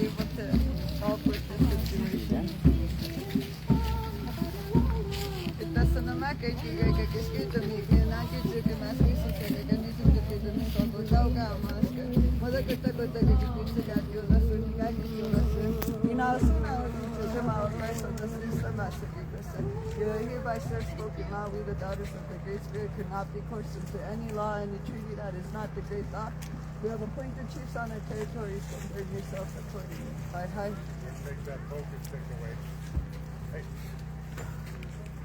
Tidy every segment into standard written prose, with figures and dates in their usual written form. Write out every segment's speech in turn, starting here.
able to help with the situation. Kita sa nama kay kita ni na kita mas kasi kaya ganito kita ni so daw ka mas ka mada kita kita yun na so ni yun na so inasuna sa mga person na sa massive person. Hereby sure spoken law, we the daughters of the Great Spirit could not be coerced to any law and the treaty that is not the great law. We have appointed chiefs on our territories, so burn yourself accordingly. Hi, hi. Take that focus stick away. Hey.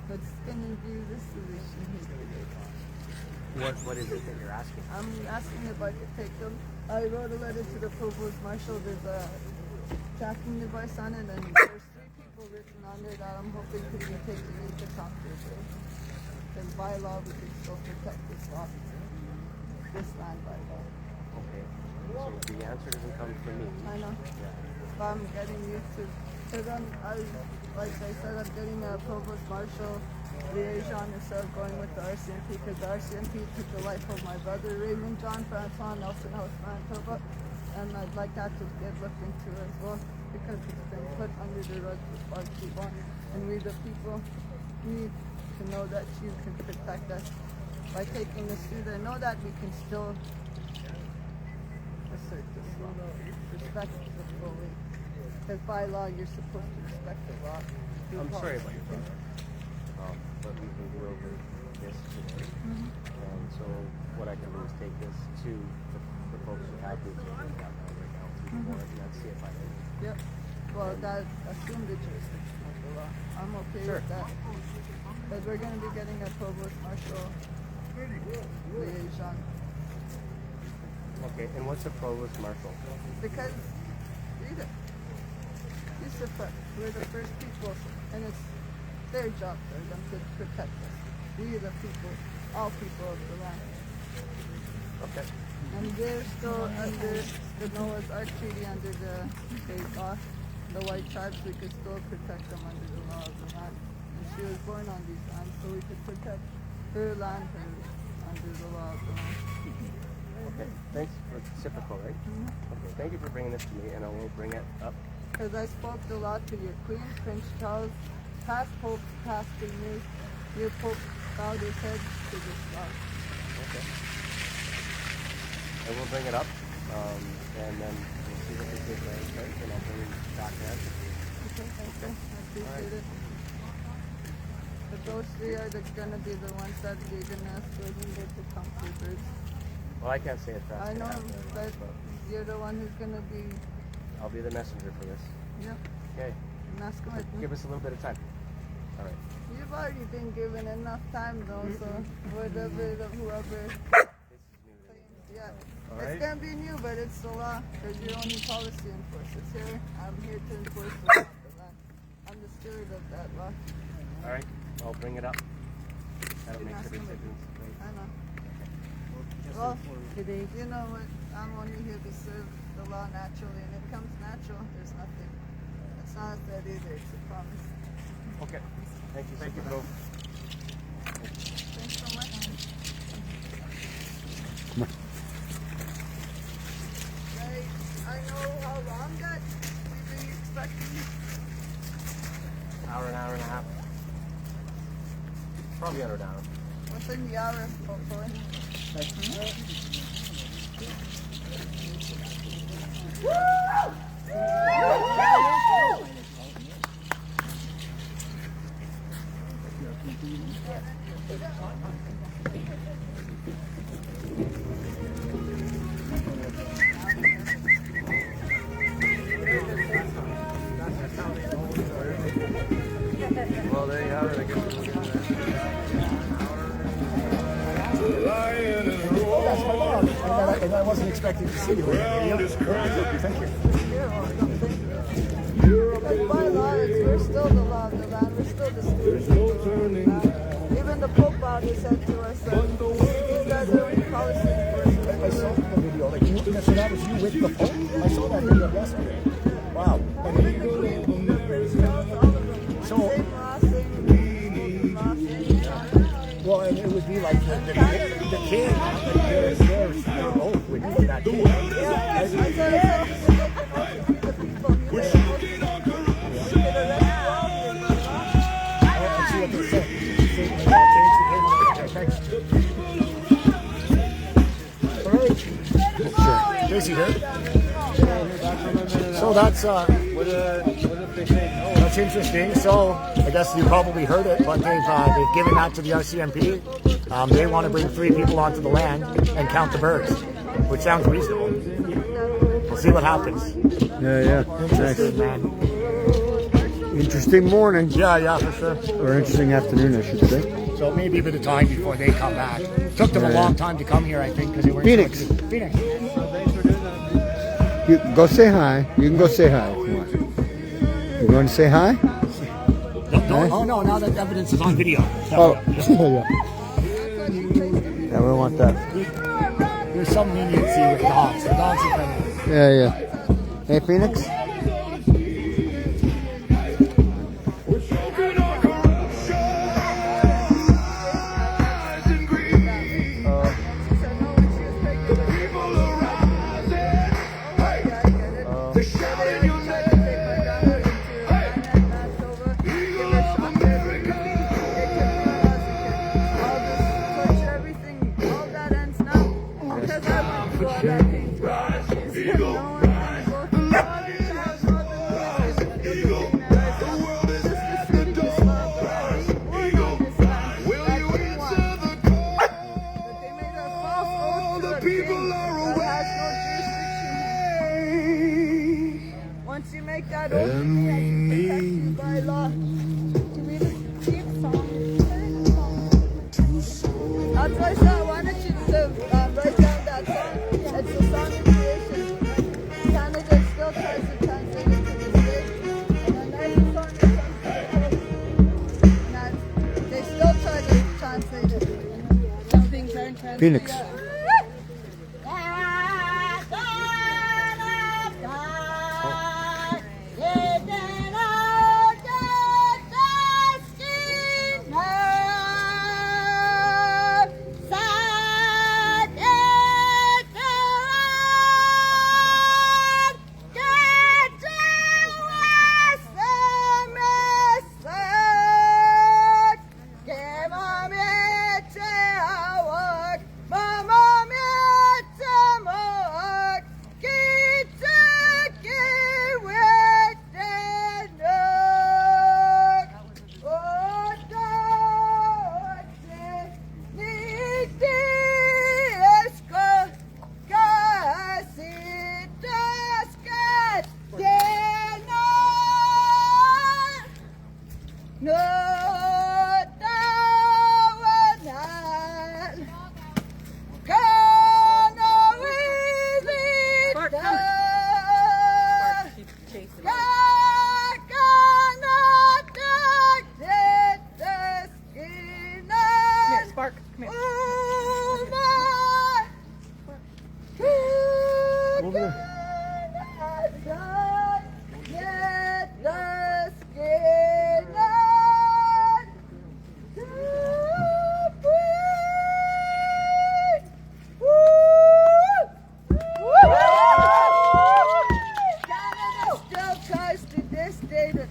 What's going to be the solution here? What is it that you're asking? I'm asking if I could take them. I wrote a letter to the provost marshal. There's a tracking device on it, and there's 3 people written on there that I'm hoping to be taken into controversy. Because by law, we can still protect this law, this land by law. Okay. So the answer doesn't come from me. I know. But I'm getting used to, because like I said, I'm getting a provost marshal liaison instead of going with the RCMP, because the RCMP took the life of my brother Raymond John Francois Nelson House Manitoba, and I'd like that to get looked into as well, because it's been put under the rug for far too long, and we the people need to know that you can protect us by taking this through. I know that we can still assert this law, respect the fully, because by law you're supposed to respect the law. I'm sorry about your brother. But we can go over this today. And so what I can do is take this to the folks who have boots on the ground right now to the board and see if I can. Yep. Well, that assumed the jurisdiction of the law. I'm okay with that. Because we're going to be getting a provost marshal liaison. Okay, and what's a provost marshal? Because, read it. We're the first people, and it's their job for them to protect us. We the people, all people of the land. Okay. And they're still under the Noah's Ark Treaty, under the state law. The white tribes, we could still protect them under the law of the land. And she was born on these lands, so we could protect her land under the law of the land. Okay, thanks. Reciprocal, right? Okay, thank you for bringing this to me, and I will bring it up. Because I spoke the law to your queen, Prince Charles, past popes, past premiers. Your pope bowed his head to this law. Okay. I will bring it up, and then we'll see what they say for right, and I'll bring it back to answer. Okay, thank you. I appreciate it. But those 3 are going to be the ones that you're going to ask for when they to come to birds. Well, I can't say it fast. I know, but you're the one who's going to be, I'll be the messenger for this. yeah, Okay. and ask them. Give us a little bit of time. All right. You've already been given enough time though, so whoever, This is new. yeah. All It's right. gonna be new, but it's the law, because you're only policy enforcers here. I'm here to enforce the law. I'm the steward of that law. All right. I'll bring it up. That'll make Ask the them. decisions. I know. Well, you know what? I'm only here to serve the law naturally, and it comes natural. There's nothing. It's not a threat either. It's a promise. Okay. Thank you. Thank you, bro. Thanks so much. I know how long that we've been expecting. Hour and a half. Probably under an hour. Within the hour, hopefully. Well, there you have it. I guess we'll get to that. And I wasn't expecting to see you. Thank you. Because by law, we're still the law of the land. We're still the stewards of the land. Even the Pope bowed his head to us. And these guys are only policy enforcers. I saw the video. Like you, so that was you with the phone. I saw that video yesterday. Wow. So, well, and it would be like the king, their oath would be that king. Yeah, I said, the people. Is he here? So that's that's interesting. So I guess you probably heard it, but they've given that to the RCMP. They want to bring 3 people onto the land and count the birds, which sounds reasonable. We'll see what happens. Yeah. Interesting, man. Interesting morning. Yeah, for sure. Or interesting afternoon, I should say. So maybe a bit of time before they come back. Took them a long time to come here, I think, because they weren't Phoenix. Phoenix. You go say hi. You can go say hi if you want. You going to say hi? Oh no! Now that evidence is on video. Oh, yeah. Yeah, we want that. There's some leniency with dogs. The dogs are friendly. Yeah. Hey, Phoenix. Once you make that oath, you by law. That's why I said I wanted you to write down that song. It's a song of creation. Canada still tries to translate it to this day. And then there's a song that they still try to translate it. Some things aren't translated. Phoenix.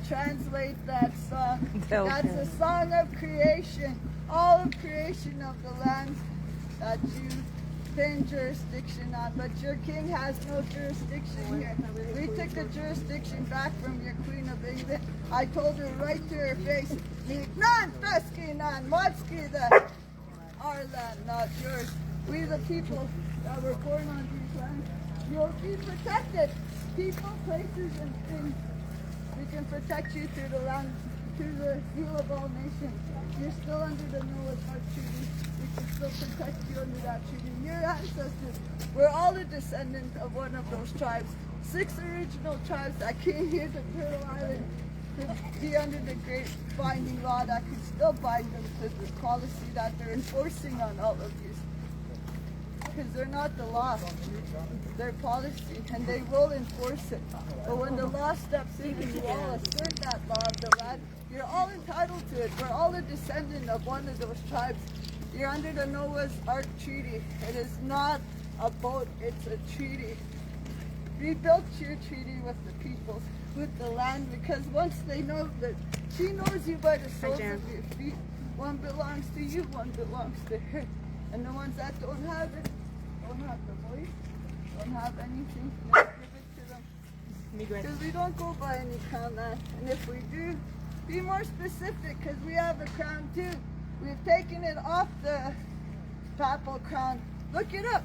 Translate that song. That's a song of creation, all of creation of the lands that you pin jurisdiction on. But your king has no jurisdiction here. We took the jurisdiction back from your Queen of England. I told her right to her face, "Nan Fesky Nan Motski, that our land, not yours. We the people that were born on these lands, you'll be protected. People, places, and things. We can protect you through the land, through the seal of all nations. You're still under the Noah's Ark Treaty. We can still protect you under that treaty. Your ancestors were all the descendants of one of those tribes. 6 original tribes that came here to Turtle Island to be under the great binding law that could still bind them to the policy that they're enforcing on all of you. Because they're not the law, they're policy, and they will enforce it. But when the law steps in and you all assert that law of the land, you're all entitled to it. We're all a descendant of one of those tribes. You're under the Noah's Ark Treaty. It is not a boat, it's a treaty. We built your treaty with the people, with the land, because once they know that she knows you by the soles of your feet, one belongs to you, one belongs to her. And the ones that don't have it, don't have the voice, don't have anything, let's give it to them. Because we don't go by any crown land. And if we do, be more specific, because we have a crown too. We've taken it off the papal crown. Look it up.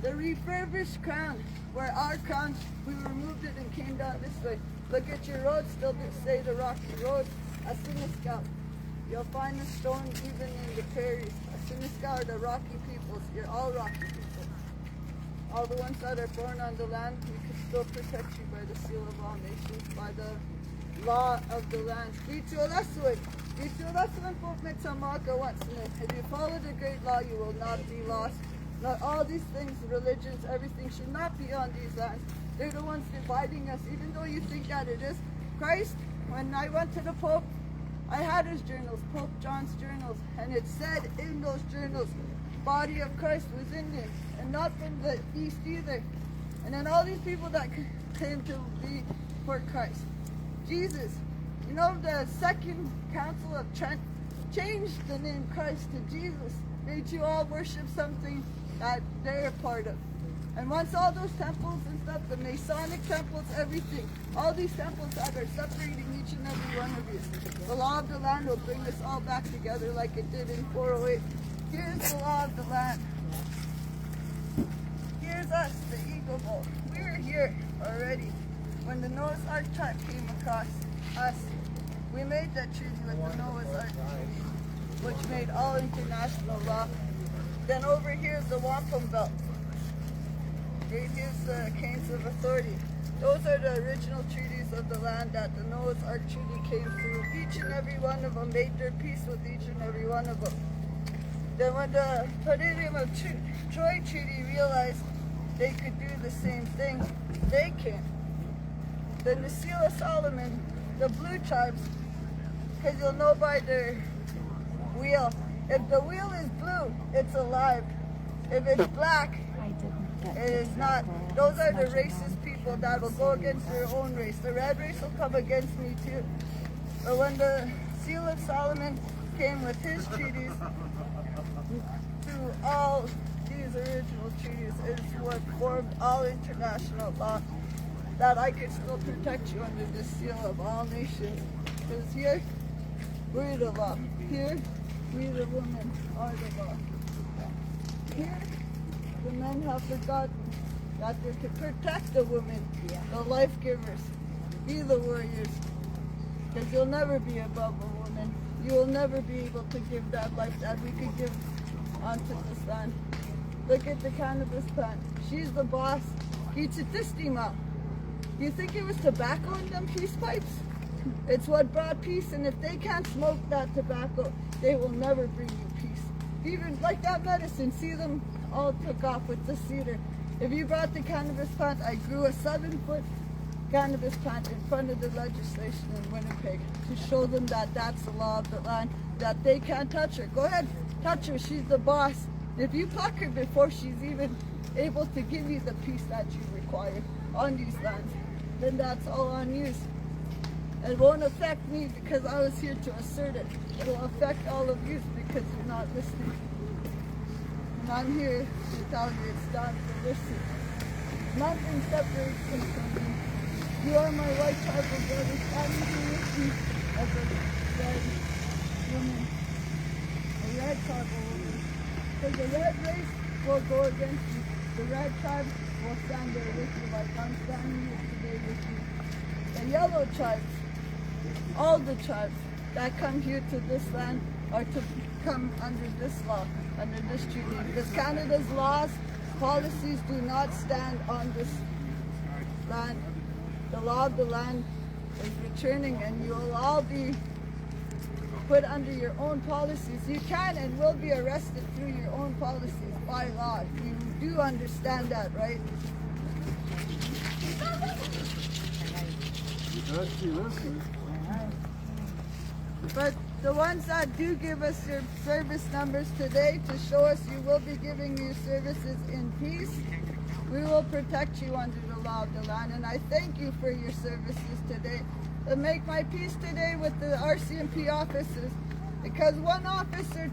The refurbished crown, where our crown, we removed it and came down this way. Look at your road, still say the rocky road. Asiniscal. You'll find the stone even in the prairies. Asiniscal are the rocky peoples. You're all rocky people. All the ones that are born on the land, we can still protect you by the seal of all nations, by the law of the land. If you follow the great law, you will not be lost. Not all these things, religions, everything should not be on these lands. They're the ones dividing us, even though you think that it is. Christ, when I went to the Pope, I had his journals, Pope John's journals, and it said in those journals, body of Christ was Indian, and not from the East either. And then all these people that came to be for Christ. Jesus, you know, the Second Council of Trent changed the name Christ to Jesus, made you all worship something that they're a part of. And once all those temples and stuff, the Masonic temples, everything, all these temples that are separating each and every one of you, the law of the land will bring us all back together like it did in 408. Here's the law of the land. Here's us, the Eagle Bowl. We were here already. When the Noah's Ark tribe came across us, we made that treaty with the Noah's Ark Treaty, which made all international law. Then over here is the wampum belt. Here's the canes of authority. Those are the original treaties of the land that the Noah's Ark Treaty came through. Each and every one of them made their peace with each and every one of them. Then when the Palladium of Troy Treaty realized they could do the same thing, they came. Then the Seal of Solomon, the blue tribes, because you'll know by their wheel. If the wheel is blue, it's alive. If it's black, it is not. Those are the racist people that will go against their own race. The red race will come against me too. But when the Seal of Solomon came with his treaties to all these original treaties, is what formed all international law, that I could still protect you under the seal of all nations. Because here, we're the law. Here, we the women are the law. Here, the men have forgotten that they're to protect the women, the life givers, be the warriors. Because you'll never be above a woman. You will never be able to give that life that we could give onto this land. Look at the cannabis plant. She's the boss. Gichitistima. You think it was tobacco in them peace pipes? It's what brought peace, and if they can't smoke that tobacco, they will never bring you peace. Even like that medicine, see them all took off with the cedar. If you brought the cannabis plant, I grew a 7-foot cannabis plant in front of the legislation in Winnipeg to show them that that's the law of the land, that they can't touch her. Go ahead, touch her, she's the boss. If you pluck her before she's even able to give you the peace that you require on these lands, then that's all on you. It won't affect me because I was here to assert it. It will affect all of you because you're not listening. And I'm here to tell you it's time to listen. Nothing separates me from you. You are my white tribal brother standing here with me as a red woman. A red tribal woman. Because the red race will go against you. The red tribe will stand there with you like I'm standing here today with you. The yellow tribes, all the tribes that come here to this land are to come under this law, under this treaty. Because Canada's laws, policies do not stand on this land. The law of the land is returning, and you will all be put under your own policies. You can and will be arrested through your own policies by law. You do understand that, right? But the ones that do give us your service numbers today to show us you will be giving your services in peace, we will protect you under the law of the land. And I thank you for your services today. To make my peace today with the RCMP officers, because one officer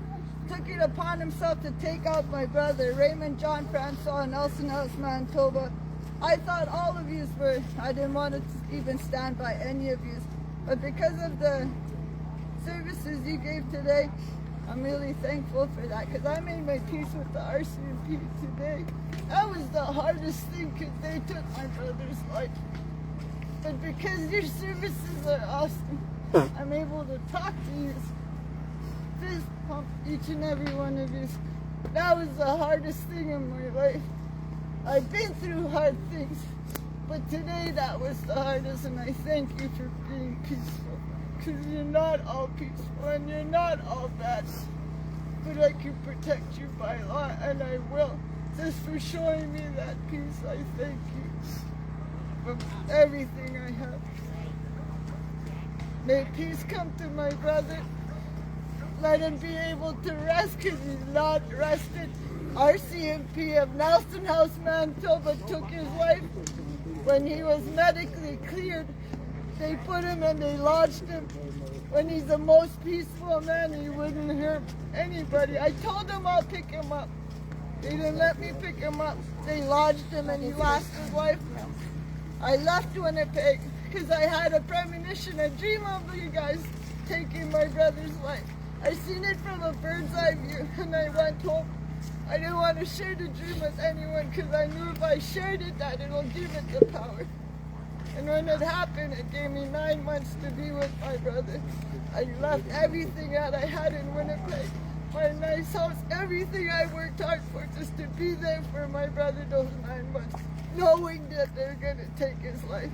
took it upon himself to take out my brother, Raymond John Francois, in Nelson House, Manitoba. I thought all of yous were, I didn't want to even stand by any of yous. But because of the services you gave today, I'm really thankful for that, because I made my peace with the RCMP today. That was the hardest thing, because they took my brother's life. But because your services are awesome, I'm able to talk to you, fist pump each and every one of you. That was the hardest thing in my life. I've been through hard things, but today that was the hardest, and I thank you for being peaceful. Because you're not all peaceful and you're not all bad. But I can protect you by law, and I will. Just for showing me that peace, I thank you for everything I have. May peace come to my brother. Let him be able to rest, because he's not rested. RCMP of Nelson House, Manitoba took his life when he was medically cleared. They put him and they lodged him. When he's the most peaceful man, he wouldn't hurt anybody. I told them I'll pick him up. They didn't let me pick him up. They lodged him and he lost his life. I left Winnipeg because I had a premonition, a dream of you guys taking my brother's life. I seen it from a bird's eye view, and I went home. I didn't want to share the dream with anyone because I knew if I shared it, that it'll give it the power. And when it happened, it gave me 9 months to be with my brother. I left everything that I had in Winnipeg, my nice house, everything I worked hard for, just to be there for my brother those 9 months, knowing that they're going to take his life.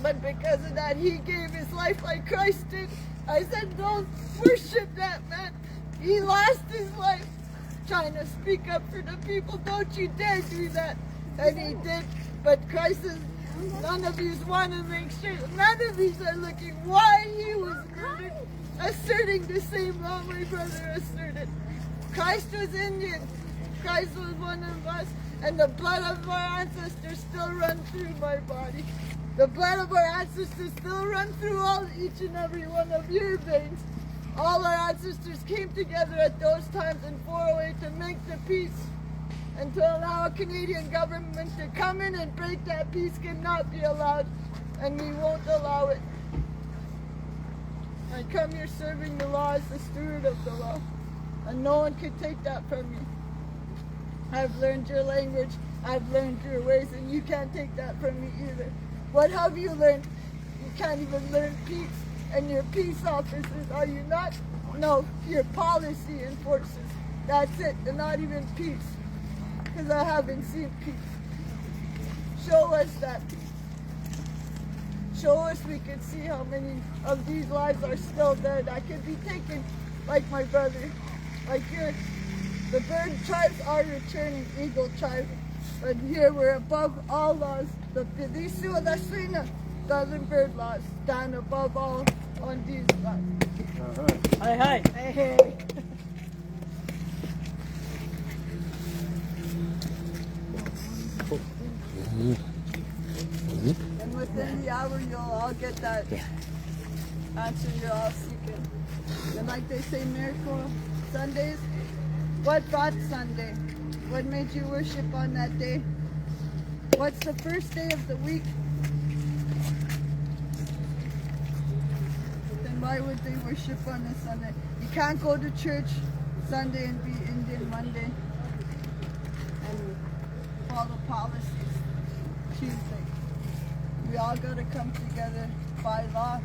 But because of that, he gave his life like Christ did. I said, don't worship that man. He lost his life trying to speak up for the people. Don't you dare do that. And he did. But Christ is, none of you want to make sure, none of you are looking why he was murdered, asserting the same law my brother asserted. Christ was Indian. Christ was one of us. And the blood of our ancestors still runs through my body. The blood of our ancestors still runs through each and every one of your veins. All our ancestors came together at those times in 408 to make the peace, and to allow a Canadian government to come in and break that peace cannot be allowed, and we won't allow it. I come here serving the law as the steward of the law, and no one can take that from me. I've learned your language, I've learned your ways, and you can't take that from me either. What have you learned? You can't even learn peace. And your peace officers, are you not? No, you're policy enforcers. That's it, and not even peace. Because I haven't seen peace. Show us that peace. Show us we can see how many of these lives are still there that could be taken, like my brother, like yours. The bird tribes are returning, eagle tribes. But here we're above all laws. The Southern bird laws stand above all on these laws. Hi, hi. Hey, hey. And within the hour, you'll all get that answer you're all seeking. And like they say, miracle Sundays. What brought Sunday? What made you worship on that day? What's the first day of the week? Then why would they worship on a Sunday? You can't go to church Sunday and be Indian Monday and follow policies Tuesday. We all got to come together by law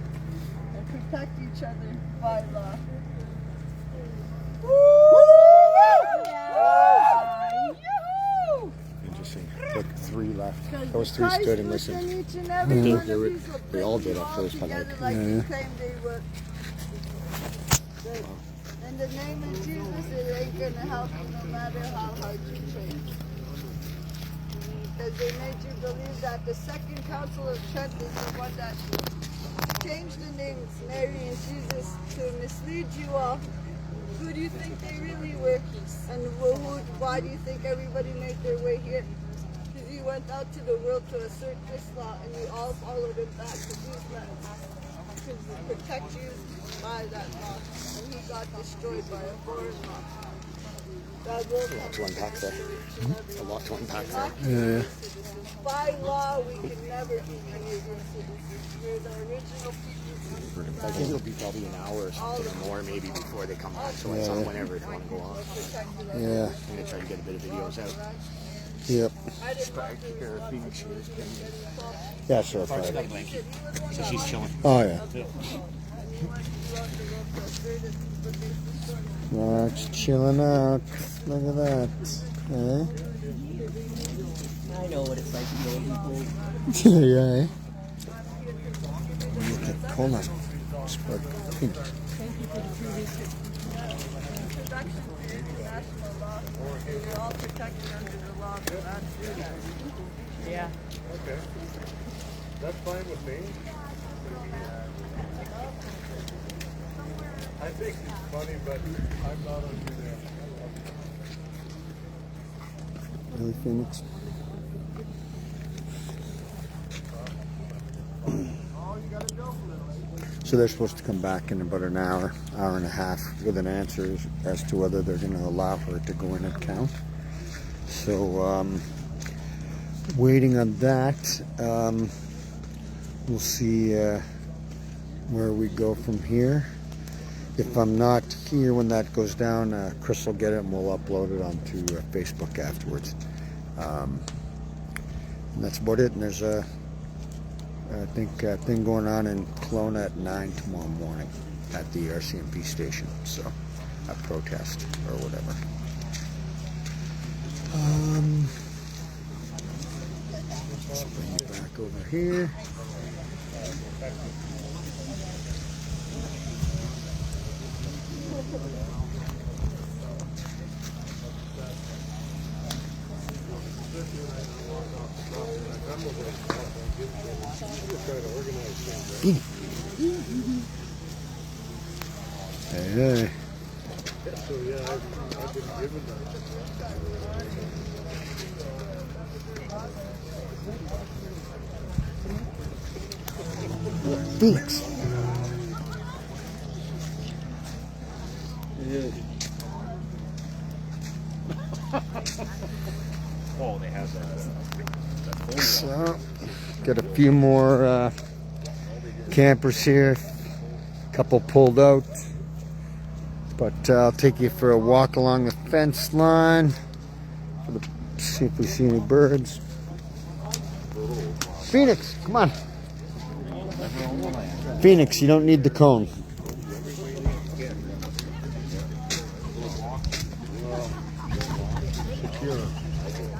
and protect each other by law. Interesting. Look, 3 left. Because Those 3 Christ stood and was in listened. each and every one of They these will they all bring did you at first, but together like, you claimed they would. But in the name of Jesus, it ain't gonna help you no matter how hard you try. Because they made you believe that the Second Council of Trent is the one that changed the names Mary and Jesus to mislead you all. Who do you think they really were? And why do you think everybody made their way here? Because you went out to the world to assert this law, and you all followed him back to these lands. Because to protect you buy that lot, and he got destroyed by a foreign lot. That will come To unpack there. A lot to unpack there. Yeah. By law, we can never be Canadian citizens. We're the original people. I think it'll be probably an hour or something or more maybe before they come back. So it's on whenever they want to go on. Yeah. I'm going to try to get a bit of videos out. Yep. Yeah, sure. Fine. So she's chilling. Oh, yeah. Mark's chilling out. Look at that. Eh? I know what it's like to go people. Yeah, eh? Look at Cola. Spark pink. Introduction to international law. We're all protected under the law, so that's good. Yeah. Okay. That's fine with me. I think it's funny, but I'm not under there. Really, Phoenix? So they're supposed to come back in about an hour and a half with an answer as to whether they're going to allow her to go in and count. So waiting on that. We'll see where we go from here. If I'm not here when that goes down, Chris will get it and we'll upload it onto Facebook afterwards. And that's about it. And there's a thing going on in Kelowna at 9 tomorrow morning at the RCMP station. So a protest or whatever. Let's bring it back over here. Hey. So yeah, I've been given that. Phoenix. Oh, they have that. So, got a few more campers here. A couple pulled out. But I'll take you for a walk along the fence line. See if we see any birds. Phoenix, come on. Phoenix, you don't need the cone.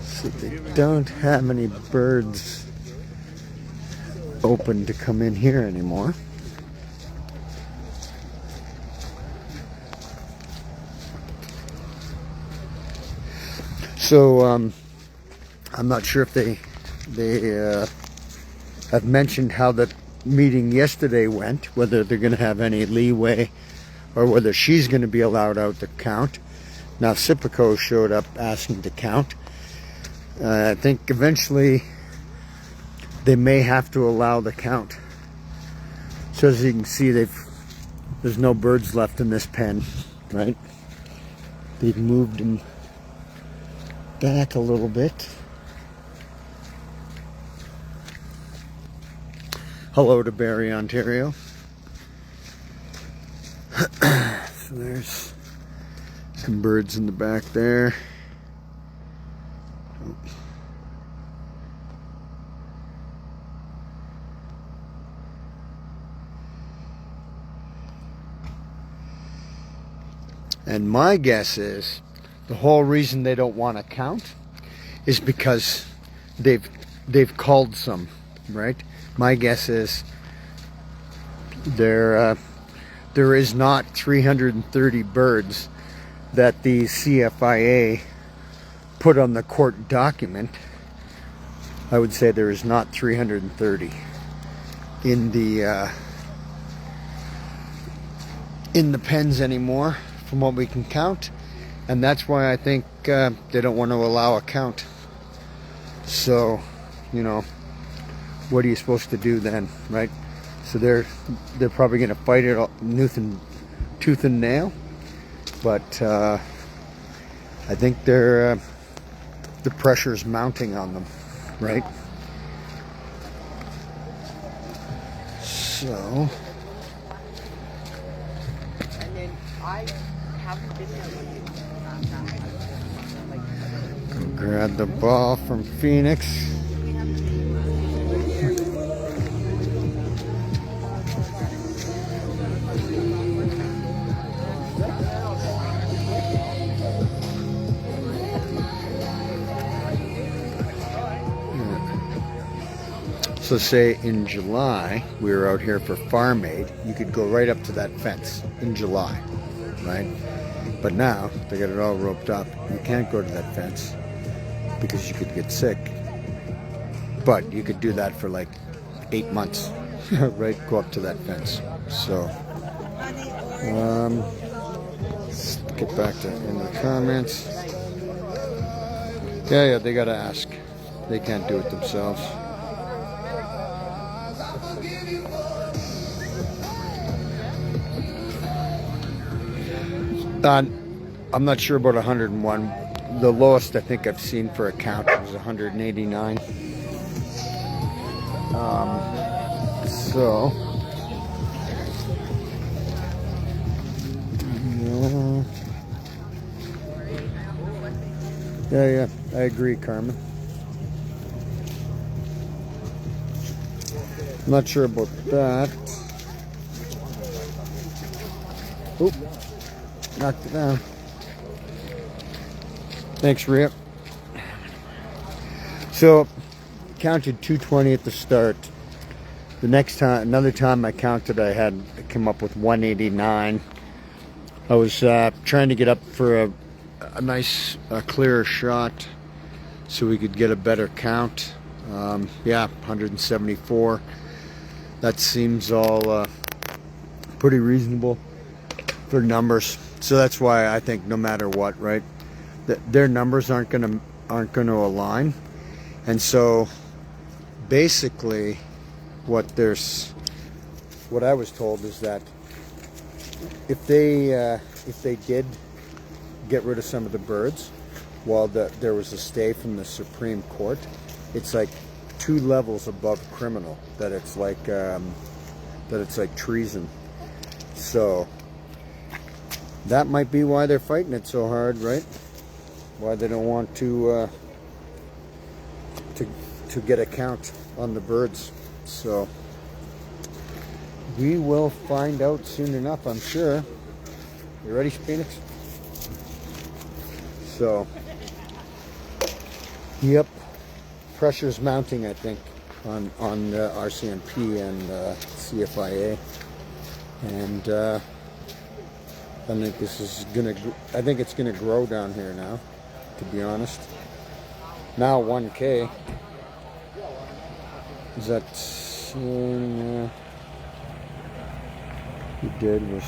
So they don't have any birds open to come in here anymore. So I'm not sure if they have mentioned how the meeting yesterday went, whether they're going to have any leeway or whether she's going to be allowed out to count. Now Sipico showed up asking to count. I think eventually they may have to allow the count. So as you can see, there's no birds left in this pen, right? They've moved them back a little bit. Hello to Barrie, Ontario. So there's some birds in the back there. And my guess is the whole reason they don't want to count is because they've called some, right? My guess is there is not 330 birds that the CFIA put on the court document. I would say there is not 330 in the pens anymore, from what we can count. And that's why I think they don't want to allow a count. So, you know, what are you supposed to do then, right? So they're probably going to fight it tooth and nail. But I think the pressure is mounting on them, right? So. And then I haven't been there like Grab the ball from Phoenix. So say in July, we were out here for Farm Aid, you could go right up to that fence in July, right? But now, they got it all roped up. You can't go to that fence because you could get sick. But you could do that for like 8 months, right? Go up to that fence. So, let's get back to in the comments. Yeah, they gotta ask. They can't do it themselves. I'm not sure about 101. The lowest I think I've seen for a count was 189. So yeah, I agree, Carmen. I'm not sure about that. Oop. Knocked it down. Thanks, Rip. So, counted 220 at the start. The next time, another time I counted, I came up with 189. I was trying to get up for a nice, clearer shot, so we could get a better count. Yeah, 174. That seems all pretty reasonable for numbers. So that's why I think no matter what, right, their numbers aren't gonna align. And so basically what I was told is that if they did get rid of some of the birds while there was a stay from the Supreme Court, it's like 2 levels above criminal, that it's like treason. So that might be why they're fighting it so hard, right? Why they don't want to get a count on the birds. So we will find out soon enough, I'm sure. You ready, Phoenix? So, yep, pressure's mounting, I think, on RCMP and CFIA, and I think it's gonna grow down here now, to be honest. Now 1K. Is that he did was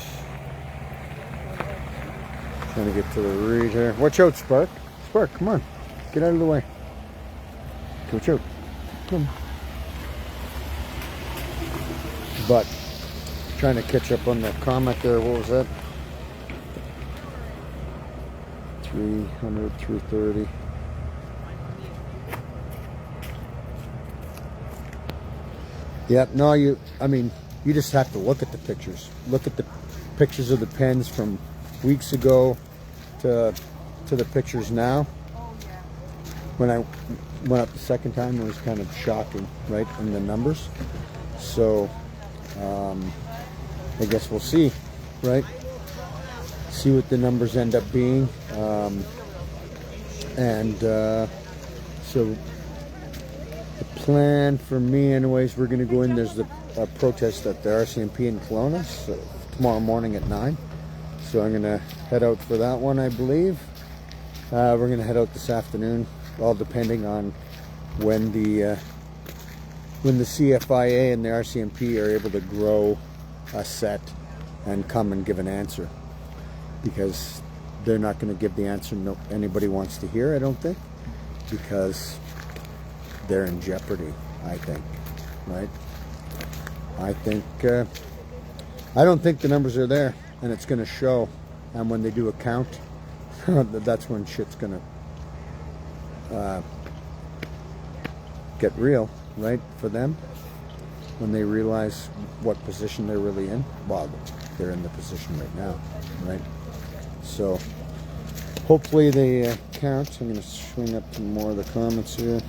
trying to get to the read here. Watch out, Spark. Spark, come on. Get out of the way. Watch out. Come on. But trying to catch up on the comment there. What was that? 300, 330. Yep, no, you just have to look at the pictures. Look at the pictures of the pens from weeks ago to the pictures now. When I went up the second time, it was kind of shocking, right, in the numbers. So, I guess we'll see, right? See what the numbers end up being. So the plan for me, anyways, we're going to go in. There's a protest at the RCMP in Kelowna, so tomorrow morning at 9. So I'm going to head out for that one, I believe. We're going to head out this afternoon, all depending on when the CFIA and the RCMP are able to grow a set and come and give an answer, because they're not going to give the answer anybody wants to hear, I don't think, because they're in jeopardy, I think, right? I think I don't think the numbers are there, and it's going to show. And when they do a count, that's when shit's going to get real, right, for them. When they realize what position they're really in. Well, they're in the position right now, right? So hopefully they count. I'm going to swing up to more of the comments here.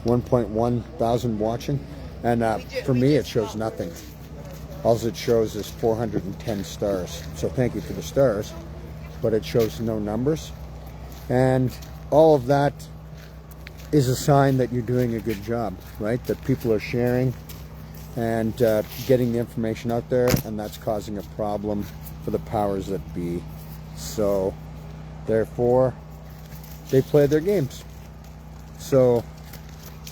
1.1 thousand watching, and for me it shows nothing. All it shows is 410 stars. So thank you for the stars, but it shows no numbers. And all of that is a sign that you're doing a good job, right? That people are sharing and getting the information out there, and that's causing a problem for the powers that be. So therefore they play their games. So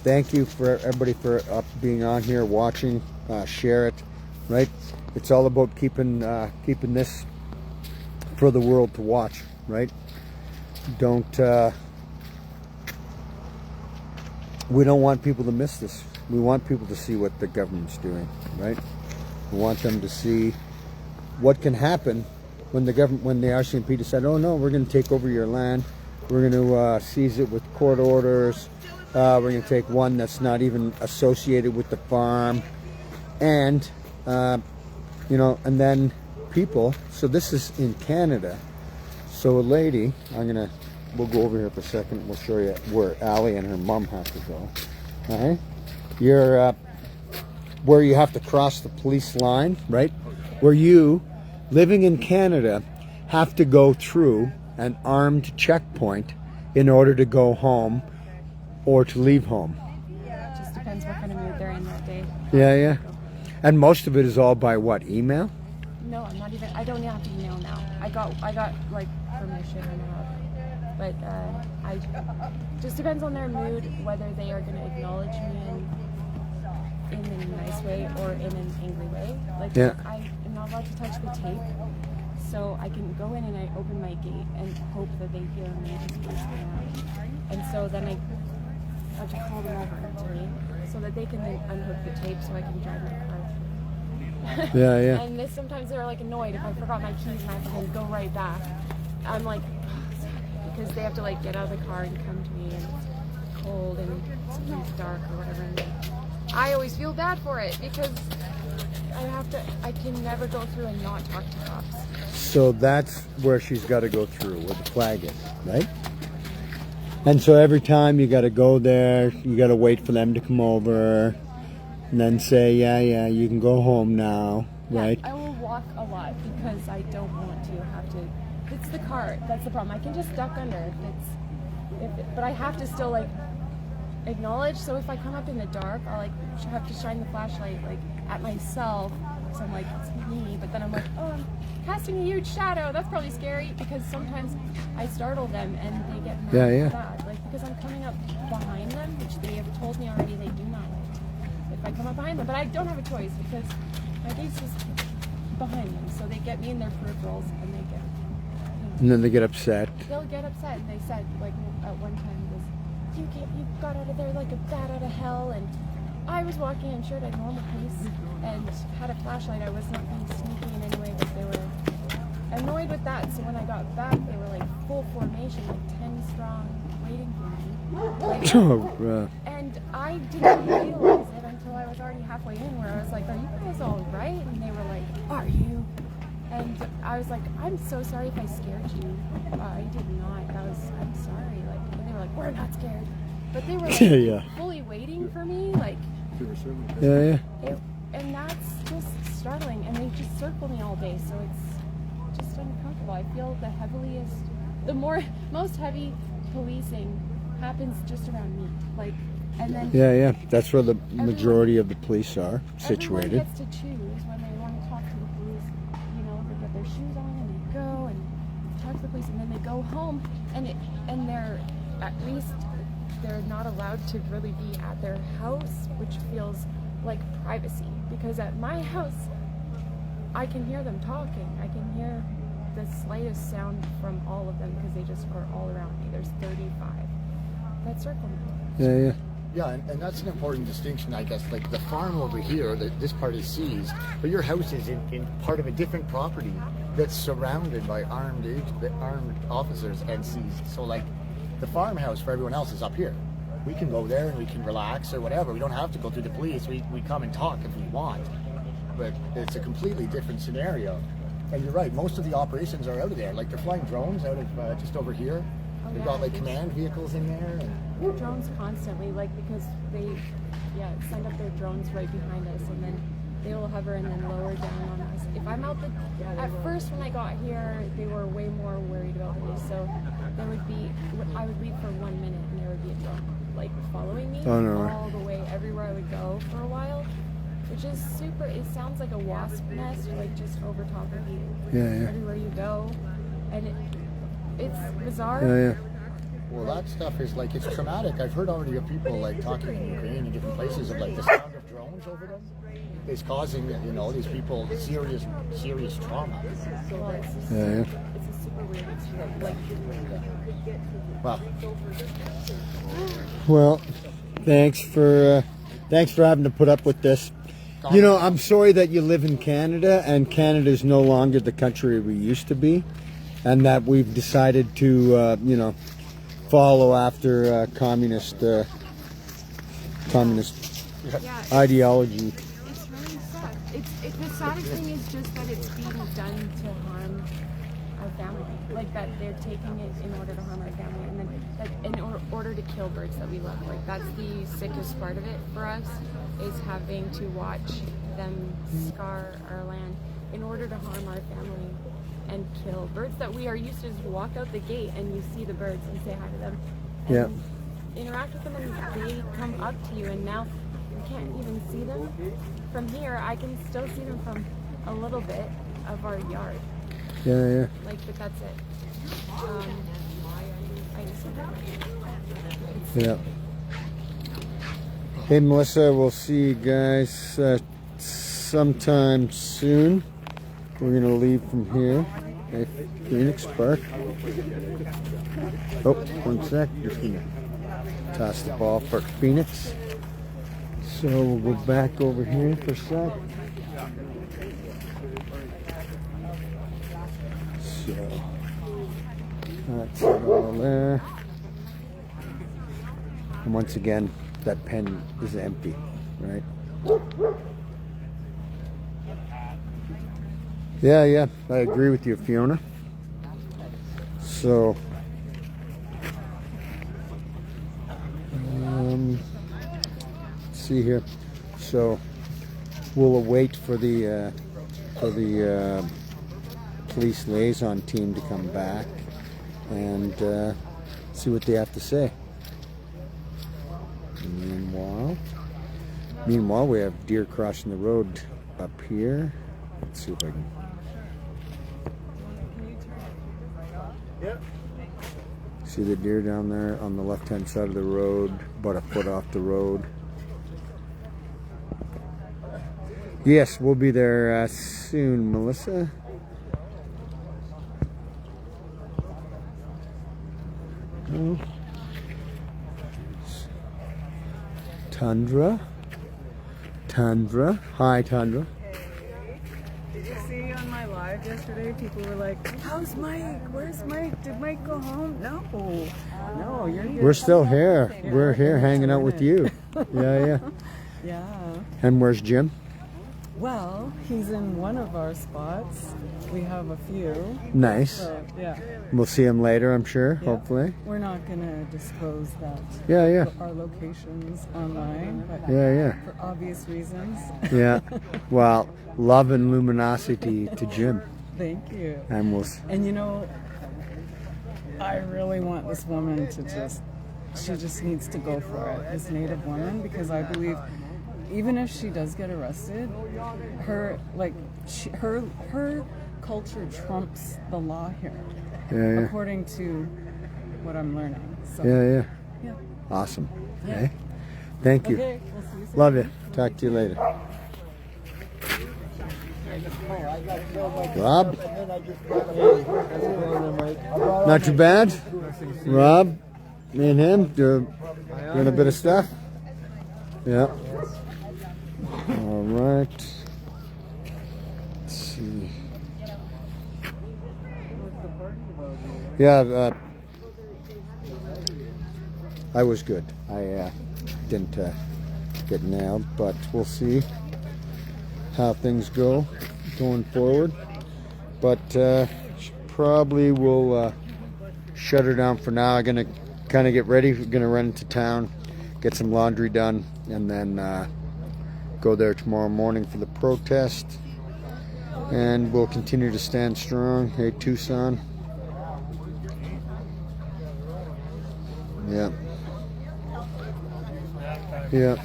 thank you for everybody for being on here, watching, share it, right? It's all about keeping this for the world to watch, right? We don't want people to miss this. We want people to see what the government's doing, right? We want them to see what can happen when the RCMP decide, oh no, we're going to take over your land, we're going to seize it with court orders, we're going to take one that's not even associated with the farm, and you know, and then people. So this is in Canada. So a lady, we'll go over here for a second. We'll show you where Allie and her mom have to go. All right, you're where you have to cross the police line, right? Where you, living in Canada, have to go through an armed checkpoint in order to go home or to leave home. It just depends what kind of mood they're in that day. Yeah. And most of it is all by what, email? No, I don't have to email now. I got like permission and all. But I just depends on their mood whether they are going to acknowledge me in a nice way or in an angry way. Like, yeah. I am not allowed to touch the tape, so I can go in and I open my gate and hope that they hear me just push me out. And so then I have to call them over to me so that they can then unhook the tape so I can drive my car. Yeah. And sometimes they're like annoyed if I forgot my keys and I have to go right back. I'm like, because they have to like get out of the car and come to me, and it's cold and sometimes dark or whatever. And I always feel bad for it because I can never go through and not talk to cops. So that's where she's got to go through, where the flag is, right? And so every time you got to go there, you got to wait for them to come over and then say, yeah, you can go home now, right? I will walk a lot because I don't want to have to. It's the car. That's the problem. I can just duck under but I have to still like acknowledge. So if I come up in the dark, I'll like have to shine the flashlight like at myself. So I'm like, it's me. But then I'm like, oh, I'm casting a huge shadow. That's probably scary because sometimes I startle them and they get mad at that. Like because I'm coming up behind them, which they have told me already they do not like. If I come up behind them, but I don't have a choice because my gate's just behind them. So they get me in their peripherals and they get. And then they get upset. They'll get upset. And they said, like, at one time, you got out of there like a bat out of hell. And I was walking in shirt at normal pace and had a flashlight. I was not being sneaky in any way, but they were annoyed with that. So when I got back, they were like full formation, like 10 strong, waiting for me. And I didn't realize it until I was already halfway in, where I was like, are you guys all right? And they were like, are you? And I was like, I'm so sorry if I scared you. I did not. I'm sorry. Like, and they were like, we're not scared. But they were like fully waiting for me. Like, Yeah. And that's just startling. And they just circle me all day. So it's just uncomfortable. I feel most heavy policing happens just around me. Like, and then. Yeah. That's where the majority of the police are situated. Everyone gets to choose when they want to talk to the police. They get their shoes on and they go and talk to the police, and then they go home, and they're at least they're not allowed to really be at their house, which feels like privacy. Because at my house, I can hear them talking. I can hear the slightest sound from all of them because they just are all around me. There's 35, that circle. Yeah, yeah. Yeah, and that's an important distinction, I guess. Like the farm over here, this part is seized, but your house is in part of a different property that's surrounded by armed officers and seized. So like the farmhouse for everyone else is up here. We can go there and we can relax or whatever. We don't have to go through the police. We come and talk if we want. But it's a completely different scenario. And you're right, most of the operations are out of there. Like they're flying drones out of just over here. Oh, They've yeah, got like there's- command vehicles in there. And drones constantly, like because they send up their drones right behind us, and then they will hover and then lower down on us. If I'm out at first when I got here, they were way more worried about me. So there would be, I would leave for 1 minute and there would be a drone like following me all the way everywhere I would go for a while, which is super. It sounds like a wasp nest, like just over top of you. Yeah, yeah. Everywhere you go, and it's bizarre. Yeah, yeah. well, that stuff is like, it's traumatic. I've heard already of people like talking in Ukraine and different places of like the sound of drones over them is causing, you know, these people serious trauma. Well, it's just, Yeah, yeah. it's a super weird experience. Like, Well, Well, thanks for having to put up with this. You know, I'm sorry that you live in Canada and Canada is no longer the country we used to be, and that we've decided to, you know, follow after communist yeah, ideology. it's really sad. The saddest thing is just that it's being done to harm our family. Like that they're taking it in order to harm our family, and then that in order to kill birds that we love. Like that's the sickest part of it for us, is having to watch them scar our land in order to harm our family and kill birds that we are used to. Just walk out the gate and you see the birds and say hi to them. And Yeah. interact with them, and they come up to you, and now you can't even see them from here. I can still see them from a little bit of our yard, Yeah, yeah. like, but that's it. I just Yeah. Hey, Melissa, we'll see you guys sometime soon. We're going to leave from here. Hey, Phoenix Park. Oh, 1 sec. Just going to toss the ball for Phoenix. So we'll go back over here for a sec. So that's it all there. And once again, that pen is empty, right? Yeah, yeah, I agree with you, Fiona. So, let's see here. So, we'll await for the police liaison team to come back and see what they have to say. Meanwhile, we have deer crossing the road up here. Let's see if I can. See the deer down there on the left-hand side of the road, about a foot off the road. Yes, we'll be there soon, Melissa. Oh. Tundra. Hi, Tundra. Did you see on my live yesterday, people were like, how's Mike? Where's Mike? Did Mike go home? No, you're here. We're still here. We're here hanging out with you. Yeah. Yeah. And where's Jim? Well, he's in one of our spots. We have a few. Nice. So, yeah. We'll see him later, I'm sure, Yeah. hopefully. We're not going to disclose that. Yeah. Our locations online, but Yeah. for obvious reasons. Yeah. Well, love and luminosity to Jim. Thank you. And we'll. And you know, I really want this woman to she just needs to go for it, this Native woman, because I believe even if she does get arrested, her culture trumps the law here, Yeah. according to what I'm learning. So, Yeah. yeah. Awesome. Okay. Thank you. Okay, we'll see you soon. Love you. Talk to you later. Rob? Not too bad? Rob? Me and him doing a bit of stuff. Yeah. All right. Let's see. Yeah, I was good. I didn't get nailed, but we'll see how things go going forward. But probably will shut her down for now. I'm gonna kind of get ready. We're gonna run into town, get some laundry done, and then go there tomorrow morning for the protest. And we'll continue to stand strong. Hey, Tucson. Yeah. Yeah.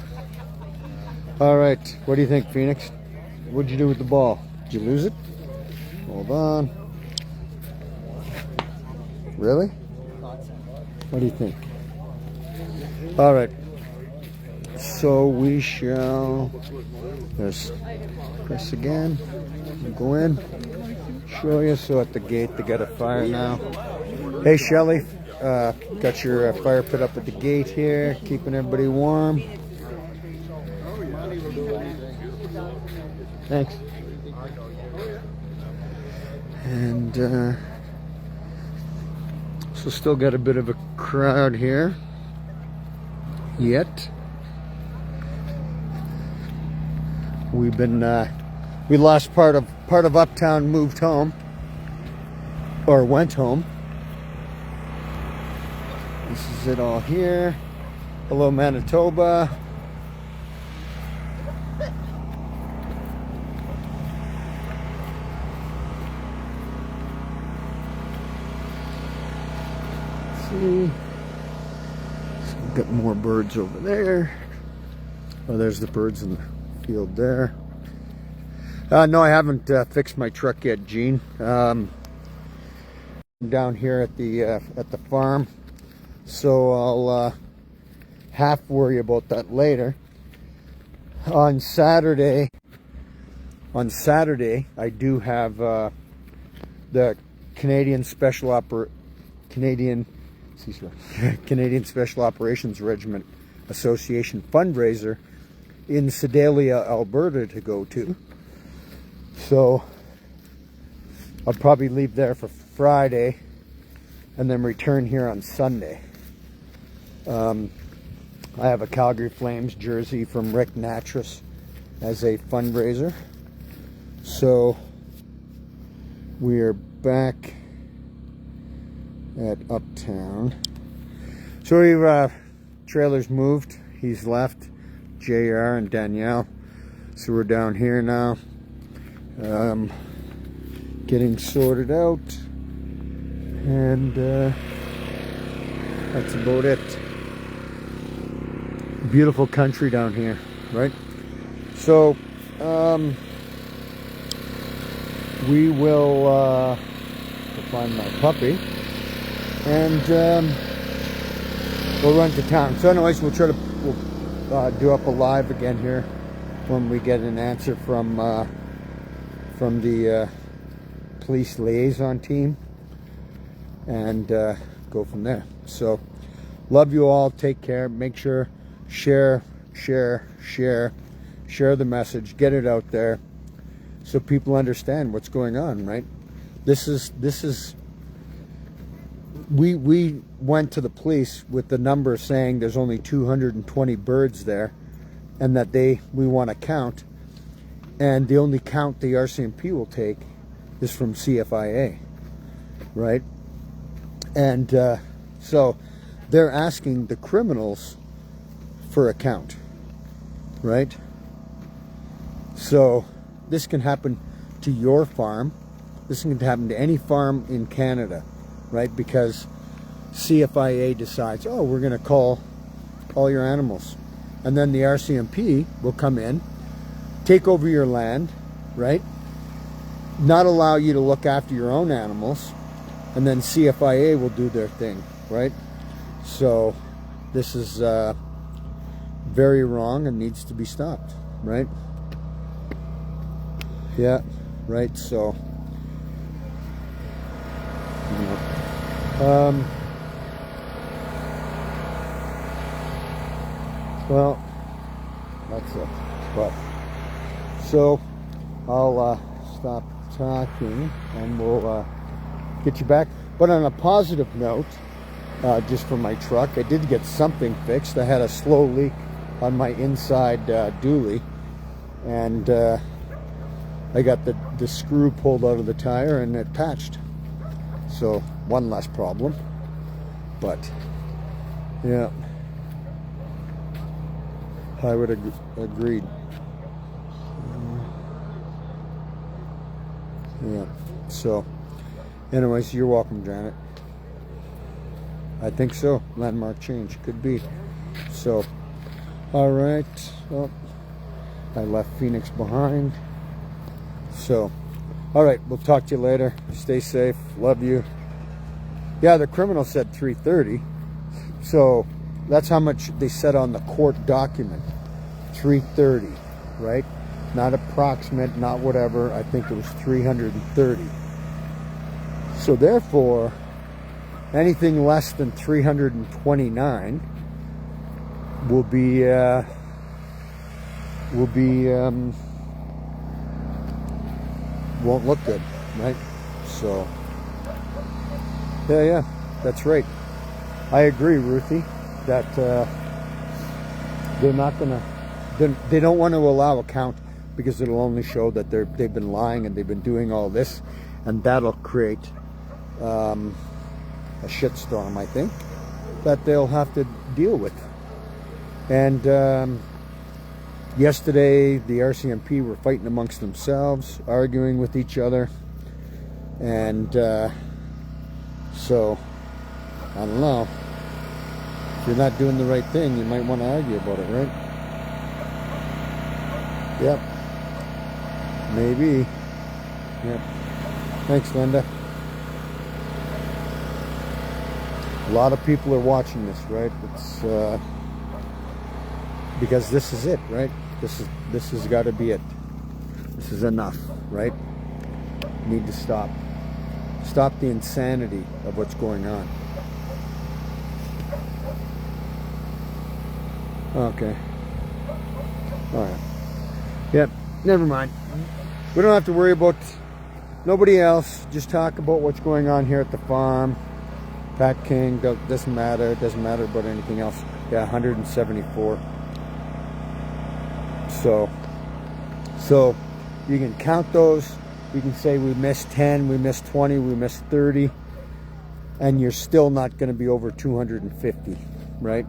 All right. What do you think, Phoenix? What'd you do with the ball? Did you lose it? Hold on. Really? What do you think? All right. So we shall. There's Chris again. We'll go in. Show you. So at the gate, they got a fire now. Hey, Shelly. Got your fire pit up at the gate here, keeping everybody warm. Thanks. And so still got a bit of a crowd here yet. We've been we lost part of Uptown, moved home or went home. This is it all here. Hello, Manitoba. See, so we've got more birds over there. Oh, there's the birds in the field there. No, I haven't fixed my truck yet, Gene. Down here at the farm, so I'll half worry about that later. On Saturday, I do have the Canadian Special Operations Regiment Association fundraiser in Sedalia, Alberta to go to. So I'll probably leave there for Friday and then return here on Sunday. I have a Calgary Flames jersey from Rick Natras as a fundraiser. So we're back at Uptown. So we've trailers moved. He's left, JR and Danielle. So we're down here now, getting sorted out, and that's about it. Beautiful country down here, right? So we will find my puppy, and we'll run to town. So anyways, we'll do up a live again here when we get an answer from the police liaison team, and go from there. So love you all. Take care. Make sure share the message, get it out there so people understand what's going on, right? This is we went to the police with the number saying there's only 220 birds there, and that we want to count, and the only count the RCMP will take is from CFIA, right? And so they're asking the criminals for a count, right? So this can happen to your farm. This can happen to any farm in Canada, right? Because CFIA decides, oh, we're going to call all your animals. And then the RCMP will come in, take over your land, right? Not allow you to look after your own animals. And then CFIA will do their thing, right? So this is very wrong and needs to be stopped, right? Yeah, right. So Well, that's it. But so I'll stop talking and we'll get you back. But on a positive note, just for my truck, I did get something fixed. I had a slow leak on my inside dually, and I got the screw pulled out of the tire and it patched. So one less problem. But yeah, I would agreed. Yeah. So, anyways, you're welcome, Janet. I think so. Landmark change could be. So, all right. Well, I left Phoenix behind. So, all right. We'll talk to you later. Stay safe. Love you. Yeah, the criminal said 3:30. So that's how much they said on the court document. 3:30, right? Not approximate, not whatever. I think it was 330. So therefore, anything less than 329 will be won't look good, right? So yeah, that's right. I agree, Ruthie, that they're not gonna. They don't want to allow a count because it'll only show that they've been lying and they've been doing all this, and that'll create a shitstorm, I think, that they'll have to deal with. And yesterday, the RCMP were fighting amongst themselves, arguing with each other, and so I don't know. If you're not doing the right thing, you might want to argue about it, right? Yep. Maybe. Yep. Thanks, Linda. A lot of people are watching this, right? It's because this is it, right? This has got to be it. This is enough, right? Need to stop. Stop the insanity of what's going on. Okay. All right. Yep. Never mind. We don't have to worry about nobody else. Just talk about what's going on here at the farm. Pat King doesn't matter. It doesn't matter about anything else. Yeah, 174. So you can count those. You can say we missed 10, we missed 20, we missed 30, and you're still not going to be over 250, right?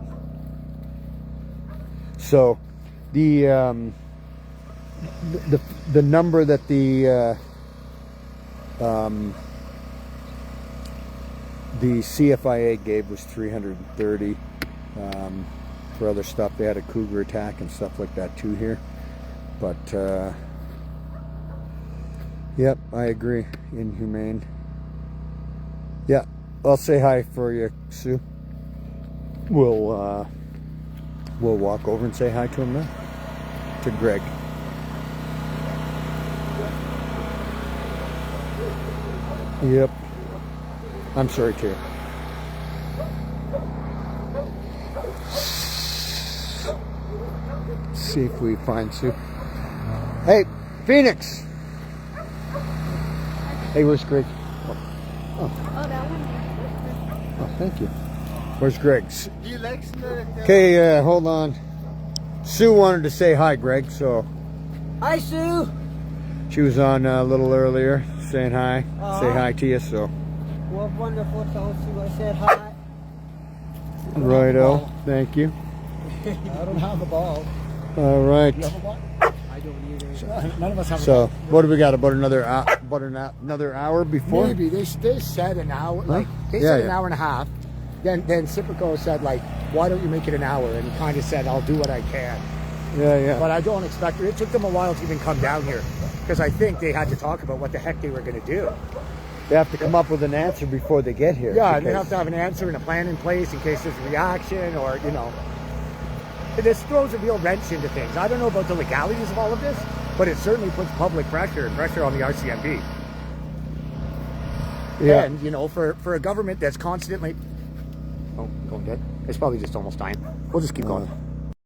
So the number that the CFIA gave was 330. For other stuff, they had a cougar attack and stuff like that too here. But yep, I agree. Inhumane. Yeah, I'll say hi for you, Sue. We'll walk over and say hi to him now. To Greg. Yep. I'm sorry, too. See if we find Sue. Hey, Phoenix! Hey, where's Greg? Oh, that one. oh, thank you. Where's Greg's? Okay, hold on. Sue wanted to say hi, Greg, so. Hi, Sue. She was on a little earlier saying hi. Say hi to you, so. Well, wonderful. Tell Sue I said hi. Righto, thank you. I don't have a ball. All right. You have a ball? I don't either. None of us have a So, ball. what do we got? About another hour before? Maybe. They said an hour. Like, they Yeah, said an yeah. hour and a half. Then Sipico said, like, why don't you make it an hour? And he kind of said, I'll do what I can. Yeah. But I don't expect it. It took them a while to even come down here. Because I think they had to talk about what the heck they were going to do. They have to come up with an answer before they get here. Yeah, they because- have to have an answer and a plan in place in case there's a reaction or, you know. This throws a real wrench into things. I don't know about the legalities of all of this, but it certainly puts public pressure and pressure on the RCMP. Yeah. And, you know, for a government that's constantly... Oh, going dead? It's probably just almost dying. We'll just keep going.